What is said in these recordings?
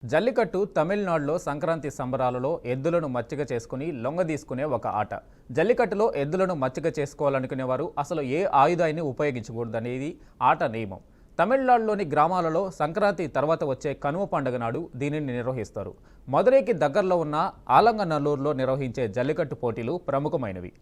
జల్లికట్టు తమిళనాడులో సంక్రాంతి సంబరాలలో ఎద్దులను మచ్చిక చేసుకుని లొంగదీసుకునే ఒక ఆట. జల్లికట్టులో ఎద్దులను మచ్చిక చేసుకోవాలనుకునేవారు అసలు ఏ ఆయుధాన్ని ఉపయోగించకూడదనేది ఆట నియమం. తమిళనాడులోని గ్రామాలలో సంక్రాంతి తర్వాత వచ్చే కనుమ పండుగ నాడు దీనిని నిర్వహిస్తారు. మదురైకి దగ్గరలో ఉన్న ఆలంగనల్లూరులో నిర్వహించే జల్లికట్టు పోటీలు ప్రముఖమైనవి.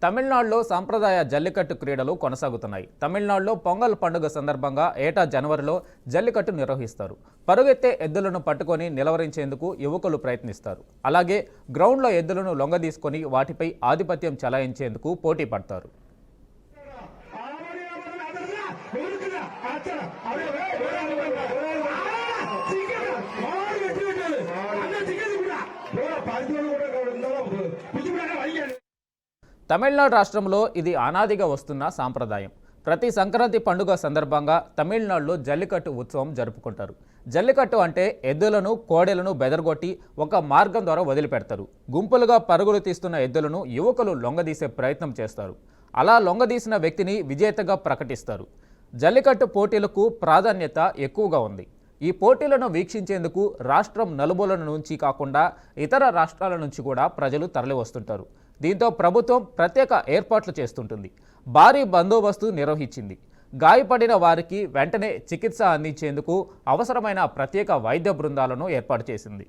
తమిళనాడులో సాంప్రదాయ జల్లికట్టు క్రీడలు కొనసాగుతున్నాయి. తమిళనాడులో పొంగల్ పండుగ సందర్భంగా ఏటా జనవరిలో జల్లికట్టు నిర్వహిస్తారు. పరుగెత్తే ఎద్దులను పట్టుకొని నిలవరించేందుకు యువకులు ప్రయత్నిస్తారు. అలాగే గ్రౌండ్లో ఎద్దులను లొంగదీసుకొని వాటిపై ఆధిపత్యం చెలాయించేందుకు పోటీ పడతారు. తమిళనాడు రాష్ట్రంలో ఇది అనాదిగా వస్తున్న సాంప్రదాయం. ప్రతి సంక్రాంతి పండుగ సందర్భంగా తమిళనాడులో జల్లికట్టు ఉత్సవం జరుపుకుంటారు. జల్లికట్టు అంటే ఎద్దులను కోడెలను బెదరగొట్టి ఒక మార్గం ద్వారా వదిలిపెడతారు. గుంపులుగా పరుగులు తీస్తున్న ఎద్దులను యువకులు లొంగదీసే ప్రయత్నం చేస్తారు. అలా లొంగదీసిన వ్యక్తిని విజేతగా ప్రకటిస్తారు. జల్లికట్టు పోటీలకు ప్రాధాన్యత ఎక్కువగా ఉంది. ఈ పోటీలను వీక్షించేందుకు రాష్ట్రం నలుమూలల నుంచి కాకుండా ఇతర రాష్ట్రాల నుంచి కూడా ప్రజలు తరలివస్తుంటారు. దీంతో ప్రభుత్వం ప్రత్యేక ఏర్పాట్లు చేస్తుంటుంది. భారీ బందోబస్తు నిర్వహించింది. గాయపడిన వారికి వెంటనే చికిత్స అందించేందుకు అవసరమైన ప్రత్యేక వైద్య బృందాలను ఏర్పాటు చేసింది.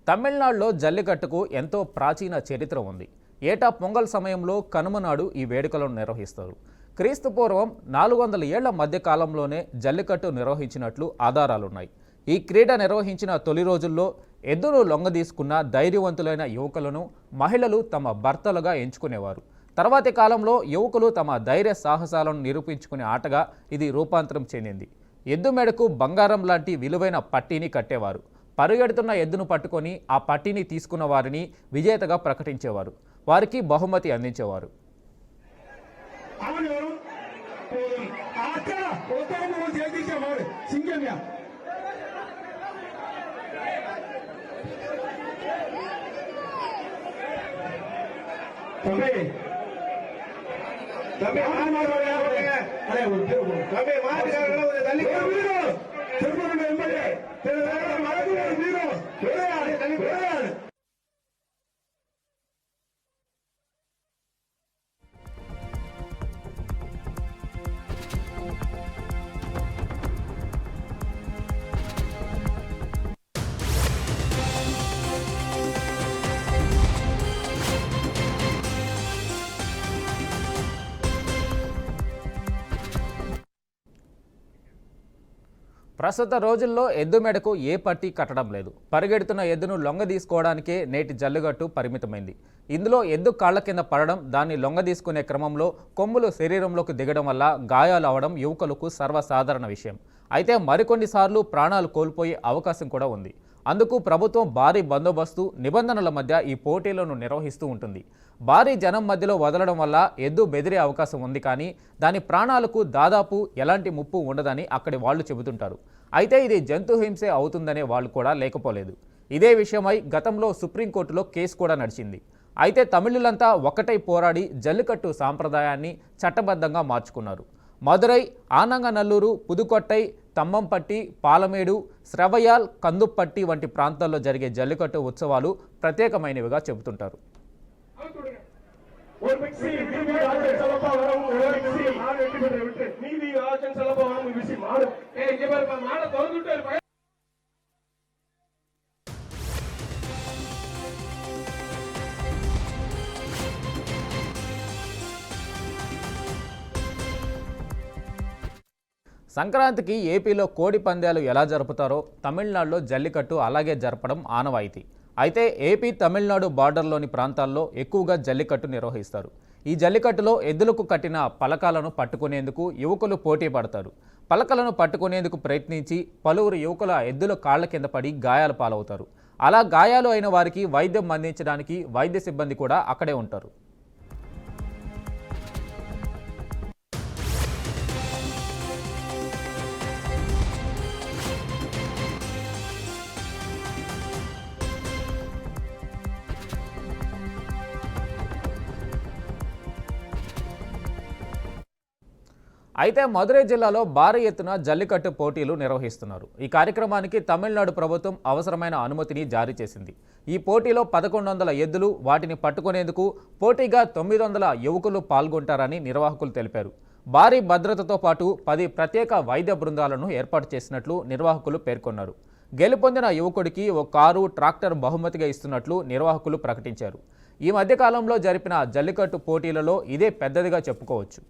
తమిళనాడులో జల్లికట్టుకు ఎంతో ప్రాచీన చరిత్ర ఉంది. ఏటా పొంగల్ సమయంలో కనుమ నాడు ఈ వేడుకలను నిర్వహిస్తారు. క్రీస్తు పూర్వం 400 ఏళ్ల మధ్య కాలంలోనే జల్లికట్టు నిర్వహించినట్లు ఆధారాలున్నాయి. ఈ క్రీడ నిర్వహించిన తొలి రోజుల్లో ఎద్దును లొంగదీసుకున్న ధైర్యవంతులైన యువకులను మహిళలు తమ భర్తలుగా ఎంచుకునేవారు. తర్వాతి కాలంలో యువకులు తమ ధైర్య సాహసాలను నిరూపించుకునే ఆటగా ఇది రూపాంతరం చెందింది. ఎద్దు మెడకు బంగారం లాంటి విలువైన పట్టీని కట్టేవారు. పరుగెడుతున్న ఎద్దును పట్టుకొని ఆ పట్టీని తీసుకున్న వారిని విజేతగా ప్రకటించేవారు. వారికి బహుమతి అందించేవారు. ప్రస్తుత రోజుల్లో ఎద్దు మెడకు ఏ పట్టీ కట్టడం లేదు. పరిగెడుతున్న ఎద్దును లొంగదీసుకోవడానికే నేటి జల్లికట్టు పరిమితమైంది. ఇందులో ఎద్దు కాళ్ల కింద పడడం, దాన్ని లొంగదీసుకునే క్రమంలో కొమ్ములు శరీరంలోకి దిగడం వల్ల గాయాలు అవడం యువకులకు సర్వసాధారణ విషయం. అయితే మరికొన్నిసార్లు ప్రాణాలు కోల్పోయే అవకాశం కూడా ఉంది. అందుకు ప్రభుత్వం భారీ బందోబస్తు నిబంధనల మధ్య ఈ పోటీలను నిర్వహిస్తూ ఉంటుంది. భారీ జనం మధ్యలో వదలడం వల్ల ఎద్దు బెదిరే అవకాశం ఉంది, కానీ దాని ప్రాణాలకు దాదాపు ఎలాంటి ముప్పు ఉండదని అక్కడి వాళ్ళు చెబుతుంటారు. అయితే ఇది జంతు హింసే అవుతుందనే వాళ్ళు కూడా లేకపోలేదు. ఇదే విషయమై గతంలో సుప్రీంకోర్టులో కేసు కూడా నడిచింది. అయితే తమిళులంతా ఒక్కటై పోరాడి జల్లికట్టు సాంప్రదాయాన్ని చట్టబద్ధంగా మార్చుకున్నారు. మదురై, ఆనంగనల్లూరు, పుదుకొట్టై, తమ్మంపట్టి, పాలమేడు, శ్రవయాల్, కందుప్పట్టి వంటి ప్రాంతాల్లో జరిగే జల్లికట్టు ఉత్సవాలు ప్రత్యేకమైనవిగా చెబుతుంటారు. సంక్రాంతికి ఏపీలో కోడి పందాలు ఎలా జరుపుతారో తమిళనాడులో జల్లికట్టు అలాగే జరపడం ఆనవాయితీ. అయితే ఏపీ తమిళనాడు బార్డర్లోని ప్రాంతాల్లో ఎక్కువగా జల్లికట్టు నిర్వహిస్తారు. ఈ జల్లికట్టులో ఎద్దులకు కట్టిన పలకాలను పట్టుకునేందుకు యువకులు పోటీ పడతారు. పలకలను పట్టుకునేందుకు ప్రయత్నించి పలువురు యువకుల ఎద్దుల కాళ్ల కింద పడి గాయాల పాలవుతారు. అలా గాయాలు అయిన వారికి వైద్యం అందించడానికి వైద్య సిబ్బంది కూడా అక్కడే ఉంటారు. అయితే మదురై జిల్లాలో భారీ ఎత్తున జల్లికట్టు పోటీలు నిర్వహిస్తున్నారు. ఈ కార్యక్రమానికి తమిళనాడు ప్రభుత్వం అవసరమైన అనుమతిని జారీ చేసింది. ఈ పోటీలో 1100 ఎద్దులు, వాటిని పట్టుకునేందుకు పోటీగా 900 యువకులు పాల్గొంటారని నిర్వాహకులు తెలిపారు. భారీ భద్రతతో పాటు 10 ప్రత్యేక వైద్య బృందాలను ఏర్పాటు చేసినట్లు నిర్వాహకులు పేర్కొన్నారు. గెలుపొందిన యువకుడికి ఓ కారు, ట్రాక్టర్ బహుమతిగా ఇస్తున్నట్లు నిర్వాహకులు ప్రకటించారు. ఈ మధ్యకాలంలో జరిపిన జల్లికట్టు పోటీలలో ఇదే పెద్దదిగా చెప్పుకోవచ్చు.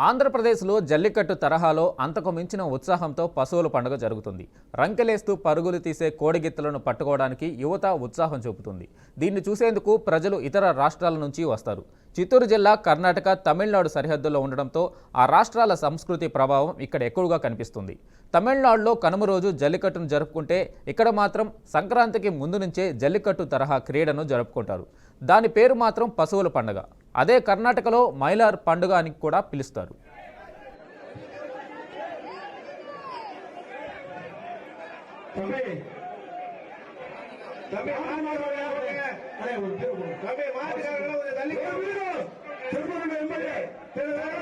ఆంధ్రప్రదేశ్లో జల్లికట్టు తరహాలో అంతకు మించిన ఉత్సాహంతో పశువుల పండుగ జరుగుతుంది. రంకెలేస్తూ పరుగులు తీసే కోడిగిత్తలను పట్టుకోవడానికి యువత ఉత్సాహం చూపుతుంది. దీన్ని చూసేందుకు ప్రజలు ఇతర రాష్ట్రాల నుంచి వస్తారు. చిత్తూరు జిల్లా కర్ణాటక, తమిళనాడు సరిహద్దుల్లో ఉండడంతో ఆ రాష్ట్రాల సంస్కృతి ప్రభావం ఇక్కడ ఎక్కువగా కనిపిస్తుంది. తమిళనాడులో కనుమ రోజు జల్లికట్టును జరుపుకుంటే ఇక్కడ మాత్రం సంక్రాంతికి ముందు నుంచే జల్లికట్టు తరహా క్రీడను జరుపుకుంటారు. దాని పేరు మాత్రం పశువుల పండుగ. అదే కర్ణాటకలో మైలార్ పండుగ అని కూడా పిలుస్తారు. También,